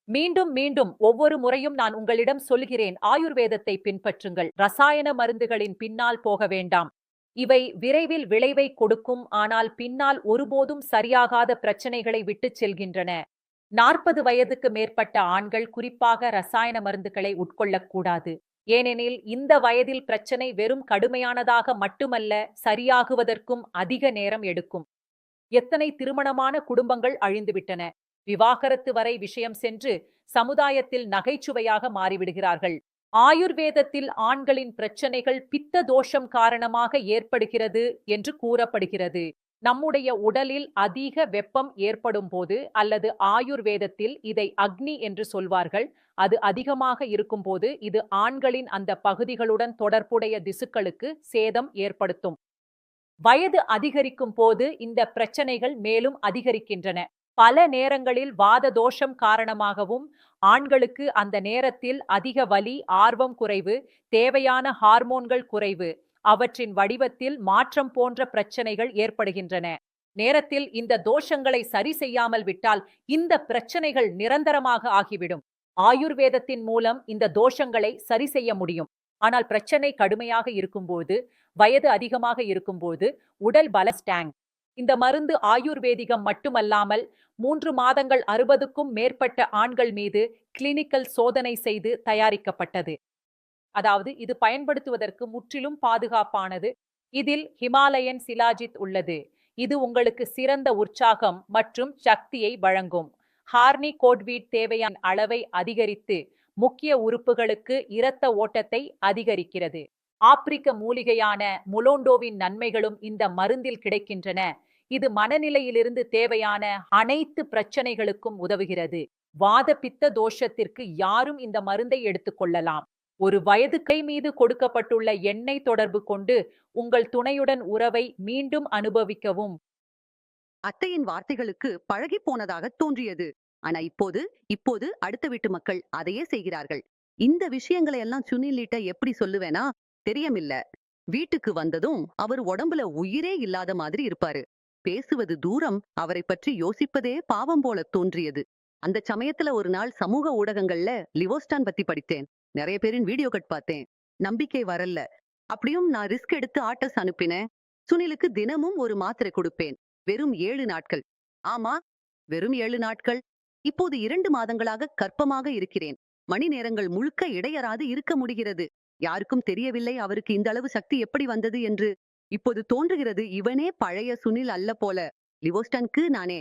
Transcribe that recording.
மீண்டும் மீண்டும் ஒவ்வொரு முறையும் நான் உங்களிடம் சொல்கிறேன், ஆயுர்வேதத்தை பின்பற்றுங்கள். ரசாயன மருந்துகளின் பின்னால் போக வேண்டாம். இவை விரைவில் விளைவை கொடுக்கும், ஆனால் பின்னால் ஒருபோதும் சரியாகாத பிரச்சனைகளை விட்டுச் செல்கின்றன. 40 வயதுக்கு மேற்பட்ட ஆண்கள் குறிப்பாக ரசாயன மருந்துகளை உட்கொள்ளக்கூடாது. ஏனெனில் இந்த வயதில் பிரச்சனை வெறும் கடுமையானதாக மட்டுமல்ல, சரியாகுவதற்கும் அதிக நேரம் எடுக்கும். எத்தனை திருமணமான குடும்பங்கள் அழிந்துவிட்டன. விவாகரத்து வரை விஷயம் சென்று சமுதாயத்தில் நகைச்சுவையாக மாறிவிடுகிறார்கள். ஆயுர்வேதத்தில் ஆண்களின் பிரச்சனைகள் பித்த தோஷம் காரணமாக ஏற்படுகிறது என்று கூறப்படுகிறது. நம்முடைய உடலில் அதிக வெப்பம் ஏற்படும் போது, அல்லது ஆயுர்வேதத்தில் இதை அக்னி என்று சொல்வார்கள், அது அதிகமாக இருக்கும்போது இது ஆண்களின் அந்த பகுதிகளுடன் தொடர்புடைய திசுக்களுக்கு சேதம் ஏற்படுத்தும். வயது அதிகரிக்கும் போது இந்த பிரச்சனைகள் மேலும் அதிகரிக்கின்றன. பல நேரங்களில் வாத தோஷம் காரணமாகவும், ஆண்களுக்கு அந்த நேரத்தில் அதிக வலி, ஆர்வம் குறைவு, தேவையான ஹார்மோன்கள் குறைவு, அவற்றின் வடிவத்தில் மாற்றம் போன்ற பிரச்சனைகள் ஏற்படுகின்றன. நேரத்தில் இந்த தோஷங்களை சரி செய்யாமல் விட்டால் இந்த பிரச்சனைகள் நிரந்தரமாக ஆகிவிடும். ஆயுர்வேதத்தின் மூலம் இந்த தோஷங்களை சரி செய்ய முடியும். ஆனால் பிரச்சனை கடுமையாக இருக்கும்போது, வயது அதிகமாக இருக்கும்போது, உடல் பல ஸ்டாங். இந்த மருந்து ஆயுர்வேதிகம் மட்டுமல்லாமல் 3 மாதங்கள் 60க்கும் மேற்பட்ட ஆண்கள் மீது கிளினிக்கல் சோதனை செய்து தயாரிக்கப்பட்டது. அதாவது இது பயன்படுத்துவதற்கு முற்றிலும் பாதுகாப்பானது. இதில் ஹிமாலயன் சிலாஜித் உள்ளது. இது உங்களுக்கு சிறந்த உற்சாகம் மற்றும் சக்தியை வழங்கும். ஹார்னி கோட்வீட் தேவையான அளவை அதிகரித்து முக்கிய உறுப்புகளுக்கு இரத்த ஓட்டத்தை அதிகரிக்கிறது. ஆப்பிரிக்க மூலிகையான முலோண்டோவின் நன்மைகளும் இந்த மருந்தில் கிடைக்கின்றன. இது மனநிலையிலிருந்து தேவையான அனைத்து பிரச்சனைகளுக்கும் உதவுகிறது. வாத பித்த தோஷத்திற்கு யாரும் இந்த மருந்தை எடுத்துக்கொள்ளலாம். ஒரு வயது கை மீது கொடுக்கப்பட்டுள்ள எண்ணெய் தொடர்பு கொண்டு உங்கள் துணையுடன் உறவை மீண்டும் அனுபவிக்கவும். அத்தையின் வார்த்தைகளுக்கு பழகி போனதாக தோன்றியது. ஆனா இப்போது இப்போது அடுத்த வீட்டு மக்கள் அதையே செய்கிறார்கள். இந்த விஷயங்களை எல்லாம் சுனிலிட்ட எப்படி சொல்லுவேனா தெரியமில்ல. வீட்டுக்கு வந்ததும் அவர் உடம்புல உயிரே இல்லாத மாதிரி இருப்பாரு. பேசுவது தூரம், அவரை பற்றி யோசிப்பதே பாவம் போல தோன்றியது. அந்த சமயத்துல ஒரு நாள் சமூக ஊடகங்கள்ல லிவோஸ்டான் பத்தி படித்தேன். நிறைய பேரின் வீடியோ கட் பார்த்தேன். நம்பிக்கை வரல. அப்படியும் நான் ரிஸ்க் எடுத்து ஆட்டஸ் அனுப்பினேன். சுனிலுக்கு தினமும் ஒரு மாத்திரை கொடுப்பேன். வெறும் 7 நாட்கள். ஆமா, வெறும் 7 நாட்கள். இப்போது 2 மாதங்களாக கர்ப்பமாக இருக்கிறேன். மணி நேரங்கள் முழுக்க இடையறாது இருக்க முடிகிறது. யாருக்கும் தெரியவில்லை அவருக்கு இந்த அளவு சக்தி எப்படி வந்தது என்று. இப்போது தோன்றுகிறது, இவனே பழைய சுனில் அல்ல போல. லிவோஸ்டானுக்கு நானே